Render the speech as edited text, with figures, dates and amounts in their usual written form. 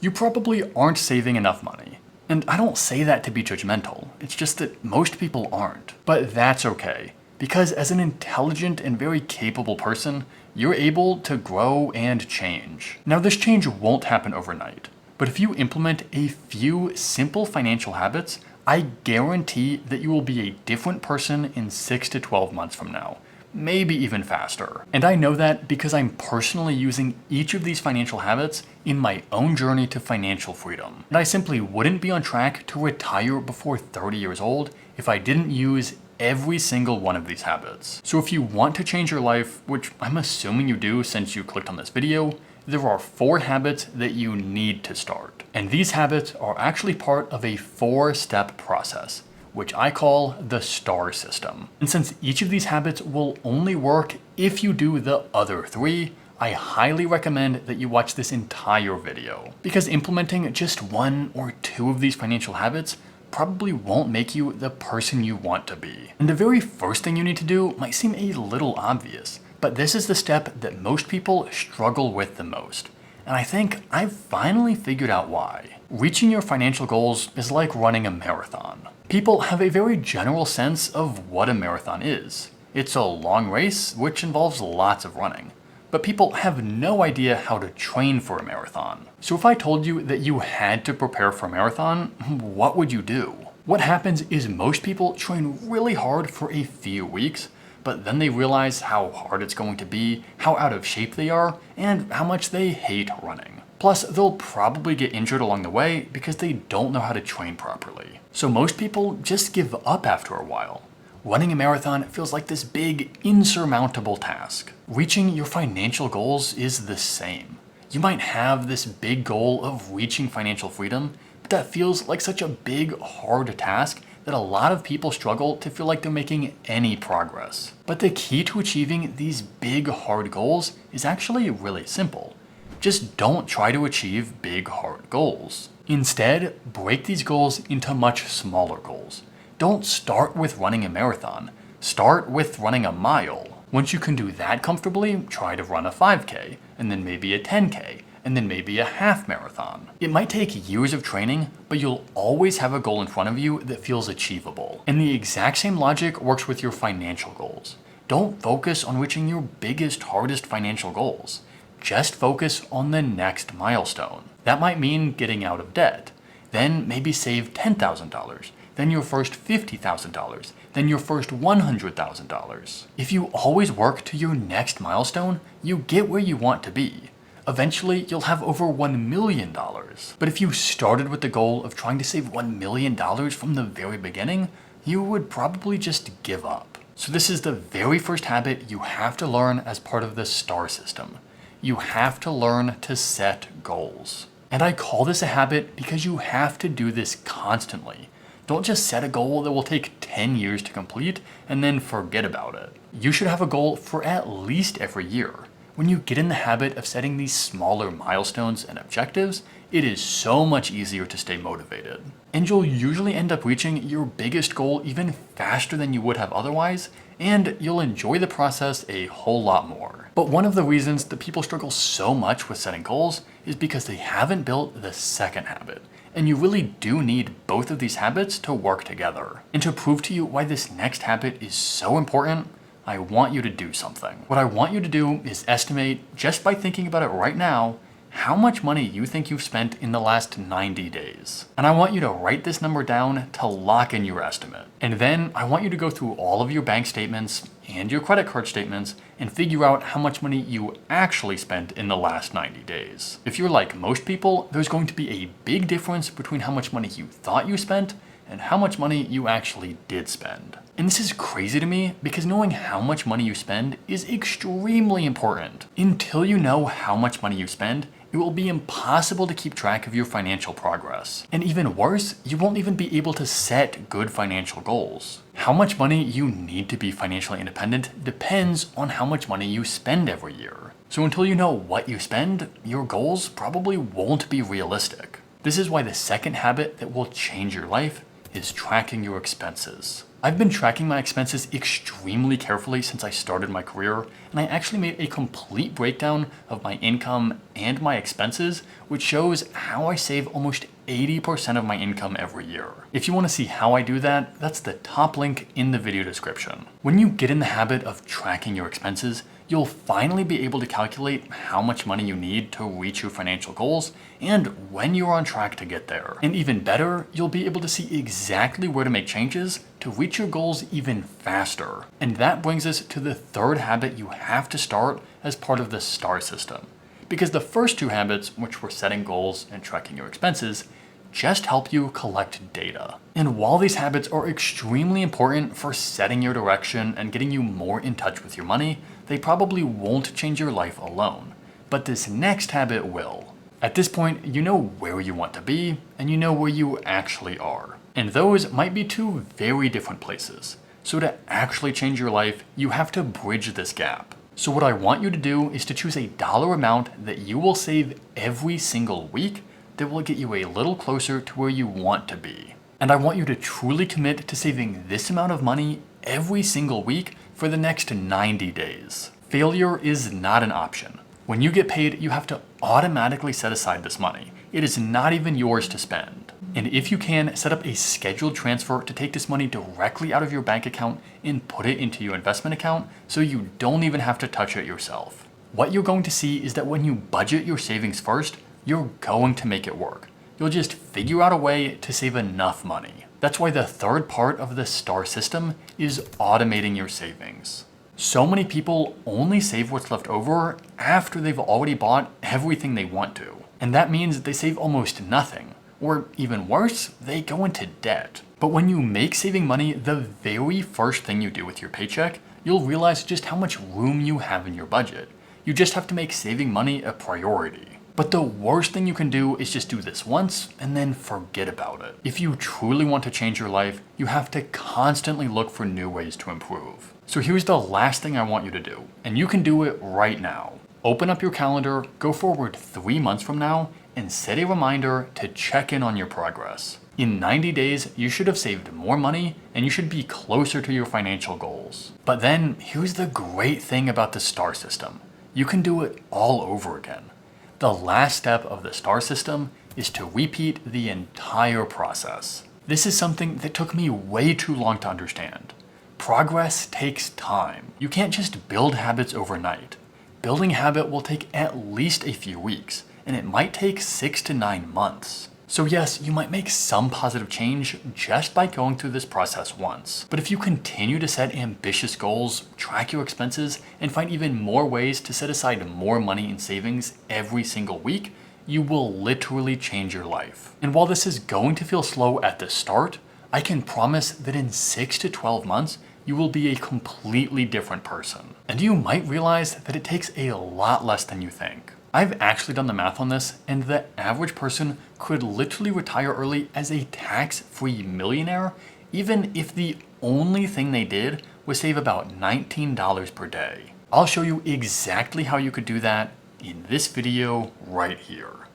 You probably aren't saving enough money. And I don't say that to be judgmental, it's just that most people aren't. But that's okay, because as an intelligent and very capable person, you're able to grow and change. Now this change won't happen overnight, but if you implement a few simple financial habits, I guarantee that you will be a different person in 6 to 12 months from now. Maybe even faster. And I know that because I'm personally using each of these financial habits in my own journey to financial freedom. And I simply wouldn't be on track to retire before 30 years old if I didn't use every single one of these habits. So if you want to change your life, which I'm assuming you do since you clicked on this video, there are 4 habits that you need to start. And these habits are actually part of a 4-step process, which I call the S.T.A.R system. And since each of these habits will only work if you do the other 3, I highly recommend that you watch this entire video. Because implementing just 1 or 2 of these financial habits probably won't make you the person you want to be. And the very first thing you need to do might seem a little obvious, but this is the step that most people struggle with the most. And I think I've finally figured out why. Reaching your financial goals is like running a marathon. People have a very general sense of what a marathon is. It's a long race, which involves lots of running. But people have no idea how to train for a marathon. So if I told you that you had to prepare for a marathon, what would you do? What happens is most people train really hard for a few weeks, but then they realize how hard it's going to be, how out of shape they are, and how much they hate running. Plus, they'll probably get injured along the way because they don't know how to train properly. So most people just give up after a while. Running a marathon feels like this big, insurmountable task. Reaching your financial goals is the same. You might have this big goal of reaching financial freedom, but that feels like such a big, hard task that a lot of people struggle to feel like they're making any progress. But the key to achieving these big, hard goals is actually really simple. Just don't try to achieve big, hard goals. Instead, break these goals into much smaller goals. Don't start with running a marathon. Start with running a mile. Once you can do that comfortably, try to run a 5K, and then maybe a 10K, and then maybe a half marathon. It might take years of training, but you'll always have a goal in front of you that feels achievable. And the exact same logic works with your financial goals. Don't focus on reaching your biggest, hardest financial goals. Just focus on the next milestone. That might mean getting out of debt. Then maybe save $10,000. Then your first $50,000. Then your first $100,000. If you always work to your next milestone, you get where you want to be. Eventually, you'll have over $1 million. But if you started with the goal of trying to save $1 million from the very beginning, you would probably just give up. So this is the very first habit you have to learn as part of the S.T.A.R system. You have to learn to set goals. And I call this a habit because you have to do this constantly. Don't just set a goal that will take 10 years to complete and then forget about it. You should have a goal for at least every year. When you get in the habit of setting these smaller milestones and objectives, it is so much easier to stay motivated. And you'll usually end up reaching your biggest goal even faster than you would have otherwise, and you'll enjoy the process a whole lot more. But one of the reasons that people struggle so much with setting goals is because they haven't built the second habit. And you really do need both of these habits to work together. And to prove to you why this next habit is so important, I want you to do something. What I want you to do is estimate, just by thinking about it right now, how much money you think you've spent in the last 90 days. And I want you to write this number down to lock in your estimate. And then I want you to go through all of your bank statements and your credit card statements and figure out how much money you actually spent in the last 90 days. If you're like most people, there's going to be a big difference between how much money you thought you spent and how much money you actually did spend. And this is crazy to me because knowing how much money you spend is extremely important. Until you know how much money you spend, it will be impossible to keep track of your financial progress. And even worse, you won't even be able to set good financial goals. How much money you need to be financially independent depends on how much money you spend every year. So until you know what you spend, your goals probably won't be realistic. This is why the second habit that will change your life is tracking your expenses. I've been tracking my expenses extremely carefully since I started my career, and I actually made a complete breakdown of my income and my expenses, which shows how I save almost 80% of my income every year. If you want to see how I do that, that's the top link in the video description. When you get in the habit of tracking your expenses, you'll finally be able to calculate how much money you need to reach your financial goals and when you're on track to get there. And even better, you'll be able to see exactly where to make changes to reach your goals even faster. And that brings us to the third habit you have to start as part of the S.T.A.R system. Because the first two habits, which were setting goals and tracking your expenses, just help you collect data. And while these habits are extremely important for setting your direction and getting you more in touch with your money, they probably won't change your life alone. But this next habit will. At this point, you know where you want to be, and you know where you actually are. And those might be two very different places. So to actually change your life, you have to bridge this gap. So what I want you to do is to choose a dollar amount that you will save every single week that will get you a little closer to where you want to be. And I want you to truly commit to saving this amount of money every single week for the next 90 days. Failure is not an option. When you get paid, you have to automatically set aside this money. It is not even yours to spend. And if you can, set up a scheduled transfer to take this money directly out of your bank account and put it into your investment account so you don't even have to touch it yourself. What you're going to see is that when you budget your savings first, you're going to make it work. You'll just figure out a way to save enough money. That's why the third part of the S.T.A.R system is automating your savings. So many people only save what's left over after they've already bought everything they want to. And that means they save almost nothing. Or even worse, they go into debt. But when you make saving money the very first thing you do with your paycheck, you'll realize just how much room you have in your budget. You just have to make saving money a priority. But the worst thing you can do is just do this once and then forget about it. If you truly want to change your life, you have to constantly look for new ways to improve. So here's the last thing I want you to do, and you can do it right now. Open up your calendar, go forward 3 months from now, and set a reminder to check in on your progress. In 90 days, you should have saved more money and you should be closer to your financial goals. But then here's the great thing about the S.T.A.R system. You can do it all over again. The last step of the S.T.A.R system is to repeat the entire process. This is something that took me way too long to understand. Progress takes time. You can't just build habits overnight. Building a habit will take at least a few weeks, and it might take 6 to 9 months. So yes, you might make some positive change just by going through this process once. But if you continue to set ambitious goals, track your expenses, and find even more ways to set aside more money in savings every single week, you will literally change your life. And while this is going to feel slow at the start, I can promise that in 6 to 12 months, you will be a completely different person. And you might realize that it takes a lot less than you think. I've actually done the math on this, and the average person could literally retire early as a tax-free millionaire, even if the only thing they did was save about $19 per day. I'll show you exactly how you could do that in this video right here.